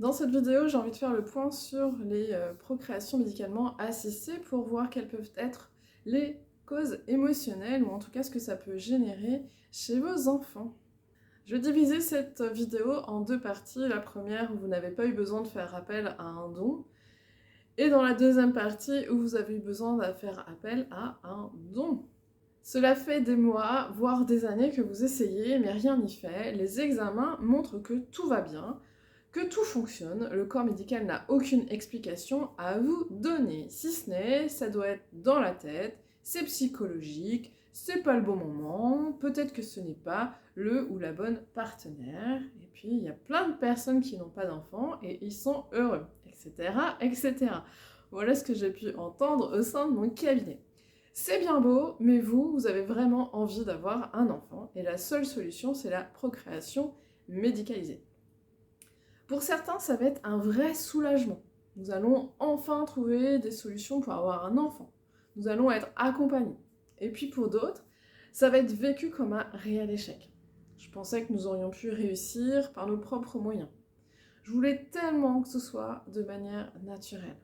Dans cette vidéo, j'ai envie de faire le point sur les procréations médicalement assistées pour voir quelles peuvent être les causes émotionnelles ou en tout cas ce que ça peut générer chez vos enfants. Je vais diviser cette vidéo en deux parties. La première où vous n'avez pas eu besoin de faire appel à un don et dans la deuxième partie où vous avez eu besoin de faire appel à un don. Cela fait des mois, voire des années que vous essayez, mais rien n'y fait. Les examens montrent que tout va bien, que tout fonctionne, le corps médical n'a aucune explication à vous donner, si ce n'est, ça doit être dans la tête, c'est psychologique, c'est pas le bon moment, peut-être que ce n'est pas le ou la bonne partenaire, et puis il y a plein de personnes qui n'ont pas d'enfants et ils sont heureux, etc., etc. Voilà ce que j'ai pu entendre au sein de mon cabinet. C'est bien beau, mais vous avez vraiment envie d'avoir un enfant, et la seule solution, c'est la procréation médicalisée. Pour certains, ça va être un vrai soulagement. Nous allons enfin trouver des solutions pour avoir un enfant. Nous allons être accompagnés. Et puis pour d'autres, ça va être vécu comme un réel échec. Je pensais que nous aurions pu réussir par nos propres moyens. Je voulais tellement que ce soit de manière naturelle.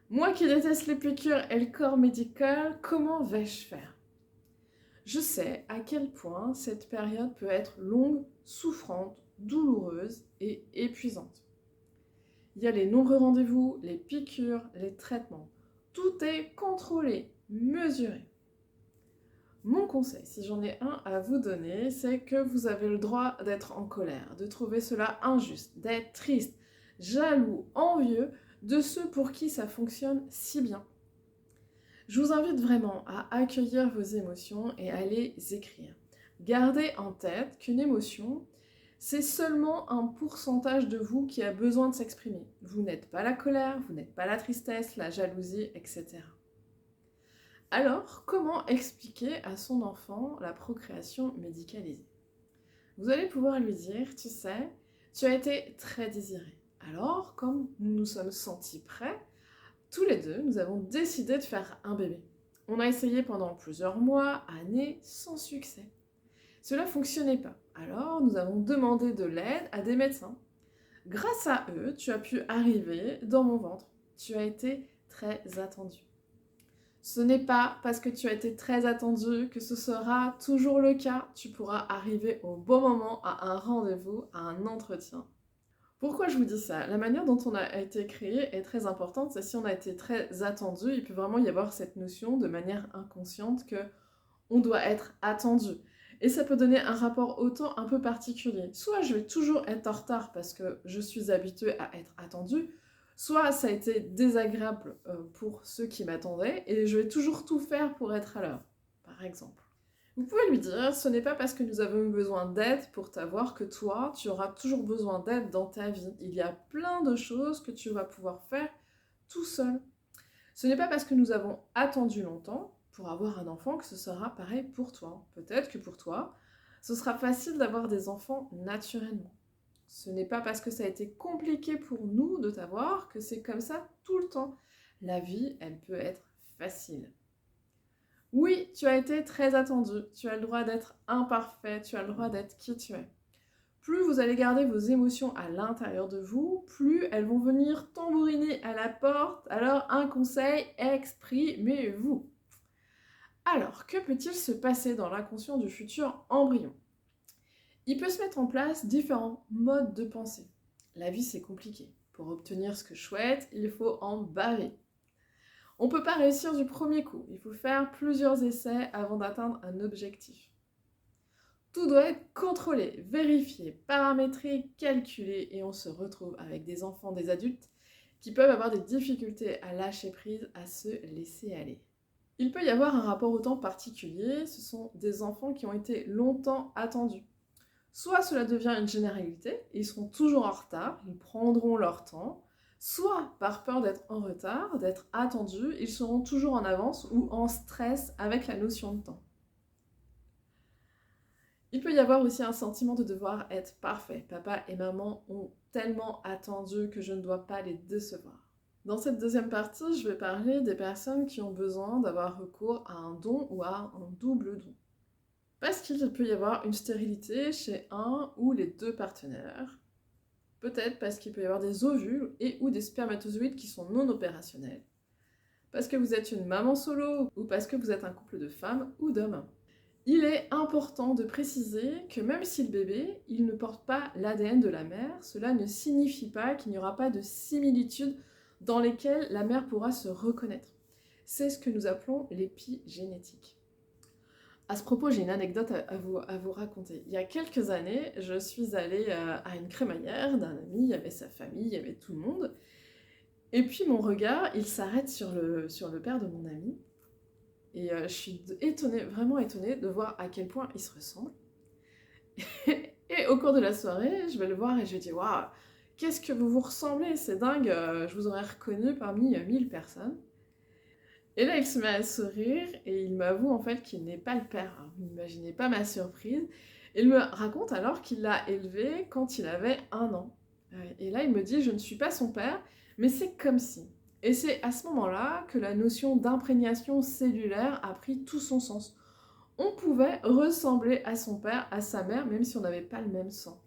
Moi qui déteste les piqûres et le corps médical, comment vais-je faire ? Je sais à quel point cette période peut être longue, souffrante, douloureuse et épuisante. Il y a les nombreux rendez-vous, les piqûres, les traitements. Tout est contrôlé, mesuré. Mon conseil, si j'en ai un à vous donner, c'est que vous avez le droit d'être en colère, de trouver cela injuste, d'être triste, jaloux, envieux de ceux pour qui ça fonctionne si bien. Je vous invite vraiment à accueillir vos émotions et à les écrire. Gardez en tête qu'une émotion, c'est seulement un pourcentage de vous qui a besoin de s'exprimer. Vous n'êtes pas la colère, vous n'êtes pas la tristesse, la jalousie, etc. Alors, comment expliquer à son enfant la procréation médicalisée ? Vous allez pouvoir lui dire, tu sais, tu as été très désiré. Alors, comme nous nous sommes sentis prêts, tous les deux, nous avons décidé de faire un bébé. On a essayé pendant plusieurs mois, années, sans succès. Cela ne fonctionnait pas. Alors, nous avons demandé de l'aide à des médecins. Grâce à eux, tu as pu arriver dans mon ventre. Tu as été très attendu. Ce n'est pas parce que tu as été très attendu que ce sera toujours le cas. Tu pourras arriver au bon moment à un rendez-vous, à un entretien. Pourquoi je vous dis ça ? La manière dont on a été créé est très importante. C'est si on a été très attendu, il peut vraiment y avoir cette notion de manière inconsciente que on doit être attendu. Et ça peut donner un rapport au temps un peu particulier. Soit je vais toujours être en retard parce que je suis habituée à être attendue, soit ça a été désagréable pour ceux qui m'attendaient et je vais toujours tout faire pour être à l'heure, par exemple. Vous pouvez lui dire, ce n'est pas parce que nous avons eu besoin d'aide pour t'avoir que toi, tu auras toujours besoin d'aide dans ta vie. Il y a plein de choses que tu vas pouvoir faire tout seul. Ce n'est pas parce que nous avons attendu longtemps pour avoir un enfant que ce sera pareil pour toi. Peut-être que pour toi, ce sera facile d'avoir des enfants naturellement. Ce n'est pas parce que ça a été compliqué pour nous de t'avoir que c'est comme ça tout le temps. La vie, elle peut être facile. Oui, tu as été très attendu, tu as le droit d'être imparfait, tu as le droit d'être qui tu es. Plus vous allez garder vos émotions à l'intérieur de vous, plus elles vont venir tambouriner à la porte. Alors un conseil, exprimez-vous. Alors, que peut-il se passer dans l'inconscient du futur embryon ? Il peut se mettre en place différents modes de pensée. La vie, c'est compliqué. Pour obtenir ce que je souhaite, il faut en baver. On ne peut pas réussir du premier coup. Il faut faire plusieurs essais avant d'atteindre un objectif. Tout doit être contrôlé, vérifié, paramétré, calculé et on se retrouve avec des enfants, des adultes qui peuvent avoir des difficultés à lâcher prise, à se laisser aller. Il peut y avoir un rapport au temps particulier, ce sont des enfants qui ont été longtemps attendus. Soit cela devient une généralité, ils seront toujours en retard, ils prendront leur temps, soit par peur d'être en retard, d'être attendus, ils seront toujours en avance ou en stress avec la notion de temps. Il peut y avoir aussi un sentiment de devoir être parfait. Papa et maman ont tellement attendu que je ne dois pas les décevoir. Dans cette deuxième partie, je vais parler des personnes qui ont besoin d'avoir recours à un don ou à un double don. Parce qu'il peut y avoir une stérilité chez un ou les deux partenaires. Peut-être parce qu'il peut y avoir des ovules et ou des spermatozoïdes qui sont non opérationnels. Parce que vous êtes une maman solo ou parce que vous êtes un couple de femmes ou d'hommes. Il est important de préciser que même si le bébé, il ne porte pas l'ADN de la mère, cela ne signifie pas qu'il n'y aura pas de similitudes dans lesquelles la mère pourra se reconnaître. C'est ce que nous appelons l'épigénétique. À ce propos, j'ai une anecdote à vous raconter. Il y a quelques années, je suis allée à une crémaillère d'un ami, il y avait sa famille, il y avait tout le monde. Et puis mon regard, il s'arrête sur le père de mon ami. Et je suis étonnée, vraiment étonnée de voir à quel point ils se ressemblent. Et au cours de la soirée, je vais le voir et je lui dis « Waouh, qu'est-ce que vous vous ressemblez, c'est dingue, je vous aurais reconnu parmi 1000 personnes. » Et là, il se met à sourire et il m'avoue en fait qu'il n'est pas le père. Vous n'imaginez pas ma surprise. Il me raconte alors qu'il l'a élevé quand il avait 1 an. Et là, il me dit « Je ne suis pas son père, mais c'est comme si. » Et c'est à ce moment-là que la notion d'imprégnation cellulaire a pris tout son sens. On pouvait ressembler à son père, à sa mère, même si on n'avait pas le même sang.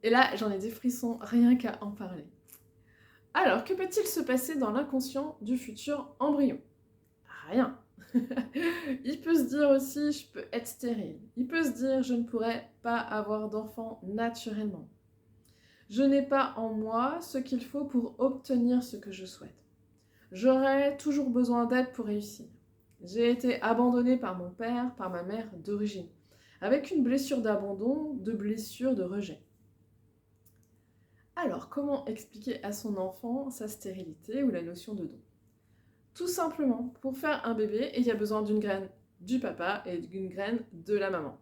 Et là, j'en ai des frissons rien qu'à en parler. Alors, que peut-il se passer dans l'inconscient du futur embryon? Rien. Il peut se dire aussi, je peux être stérile. Il peut se dire, je ne pourrais pas avoir d'enfant naturellement. Je n'ai pas en moi ce qu'il faut pour obtenir ce que je souhaite. J'aurai toujours besoin d'aide pour réussir. J'ai été abandonnée par mon père, par ma mère d'origine, avec une blessure d'abandon, de blessure de rejet. Alors, comment expliquer à son enfant sa stérilité ou la notion de don? Tout simplement, pour faire un bébé, il y a besoin d'une graine du papa et d'une graine de la maman.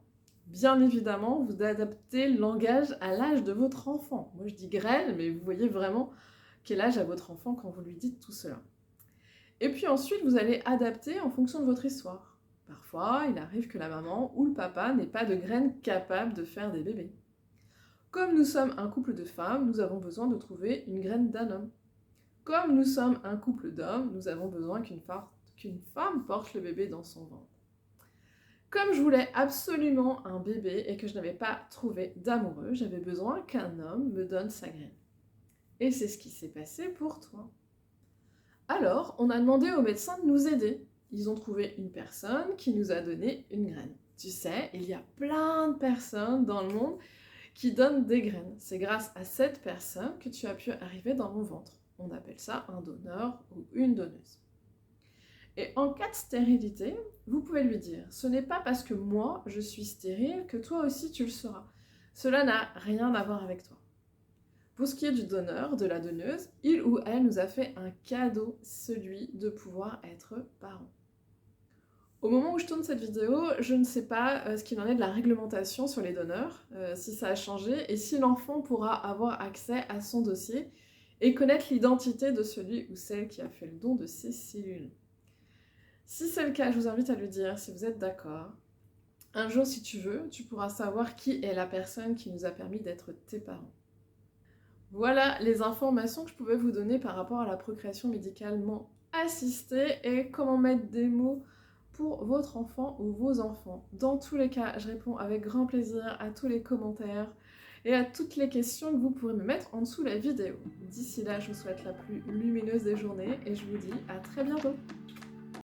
Bien évidemment, vous adaptez le langage à l'âge de votre enfant. Moi, je dis graine, mais vous voyez vraiment quel âge a votre enfant quand vous lui dites tout cela. Et puis ensuite, vous allez adapter en fonction de votre histoire. Parfois, il arrive que la maman ou le papa n'ait pas de graines capables de faire des bébés. Comme nous sommes un couple de femmes, nous avons besoin de trouver une graine d'un homme. Comme nous sommes un couple d'hommes, nous avons besoin qu'une femme porte le bébé dans son ventre. Comme je voulais absolument un bébé et que je n'avais pas trouvé d'amoureux, j'avais besoin qu'un homme me donne sa graine. Et c'est ce qui s'est passé pour toi. Alors, on a demandé aux médecins de nous aider. Ils ont trouvé une personne qui nous a donné une graine. Tu sais, il y a plein de personnes dans le monde qui donnent des graines. C'est grâce à cette personne que tu as pu arriver dans mon ventre. On appelle ça un donneur ou une donneuse. Et en cas de stérilité, vous pouvez lui dire « Ce n'est pas parce que moi, je suis stérile que toi aussi tu le seras. Cela n'a rien à voir avec toi. » Pour ce qui est du donneur, de la donneuse, il ou elle nous a fait un cadeau, celui de pouvoir être parent. Au moment où je tourne cette vidéo, je ne sais pas ce qu'il en est de la réglementation sur les donneurs, si ça a changé, et si l'enfant pourra avoir accès à son dossier et connaître l'identité de celui ou celle qui a fait le don de ses cellules. Si c'est le cas, je vous invite à lui dire, si vous êtes d'accord, un jour, si tu veux, tu pourras savoir qui est la personne qui nous a permis d'être tes parents. Voilà les informations que je pouvais vous donner par rapport à la procréation médicalement assistée et comment mettre des mots pour votre enfant ou vos enfants. Dans tous les cas, je réponds avec grand plaisir à tous les commentaires et à toutes les questions que vous pourrez me mettre en dessous de la vidéo. D'ici là, je vous souhaite la plus lumineuse des journées et je vous dis à très bientôt.